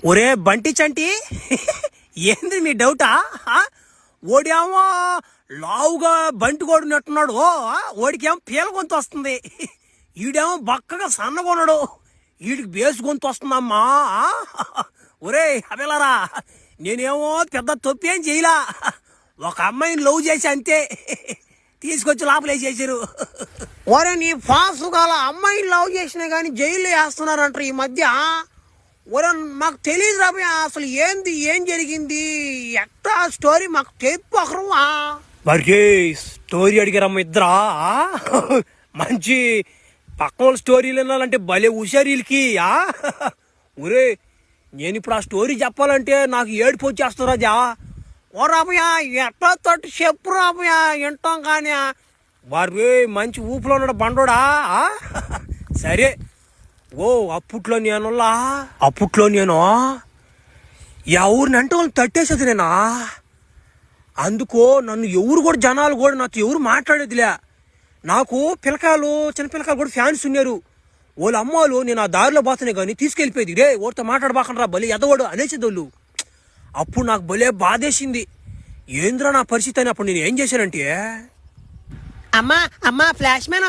ఒరే బంటి చంటి ఏంది మీ డౌటా? ఓడేమో లావుగా బంటి కొడునట్టున్నాడు, ఓడికేమో పీల గొంతు వస్తుంది. ఈడేమో బక్కగా సన్నగొన్నాడు, వీడికి బేసు గొంతు వస్తుందమ్మా. ఒరే అబిలారా, నేనేమో పెద్ద తొప్పి ఏం చేయలా, ఒక అమ్మాయిని లవ్ చేసి అంతే, తీసుకొచ్చి లోపలేసేసారు. ఒరే నీ ఫాసు గల అమ్మాయిని లవ్ చేసినా కానీ జైల్లో వేస్తున్నారంటారు ఈ మధ్య. ఒరే మాకు తెలియదు రాబోయ్, అసలు ఏంది ఏం జరిగింది ఎట్టా స్టోరీ మాకు చెప్పు ఒకరమా. మరి స్టోరీ అడిగారమ్మ ఇద్దరా? మంచి పక్కన వాళ్ళ స్టోరీలు వినాలంటే భలే హుషారీలకి. ఒరే నేను ఇప్పుడు ఆ స్టోరీ చెప్పాలంటే నాకు ఏడుపు వచ్చేస్తా రాజా. ఓ రాబోయా ఎట్లా తోటి చెప్పు రాబోయా, వింటాం కానీ. వారు మంచి ఊపులో ఉన్నాడు బండోడా. సరే, ఓ అప్పట్లో నేను ఎవరిని అంటే వాళ్ళు తట్టేసేది నేనా. అందుకో నన్ను ఎవరు కూడా జనాలు కూడా నాతో ఎవరు మాట్లాడేదిలే. నాకు పిల్లకాయలు చిన్న పిల్లకాయలు కూడా ఫ్యాన్స్ ఉన్నారు. వాళ్ళ అమ్మాలు నేను ఆ దారిలో పోతున్నాయి కానీ తీసుకెళ్ళిపోయేది. రే ఓడితో మాట్లాడబాకండ్రా భలే ఎదవాడు అనేసేది వాళ్ళు. అప్పుడు నాకు భలే బాధేసింది, ఏంద్రా నా పరిస్థితి అని. అప్పుడు నేను ఏం చేశానంటే, అమ్మా ఫ్లాష్ మ్యాన్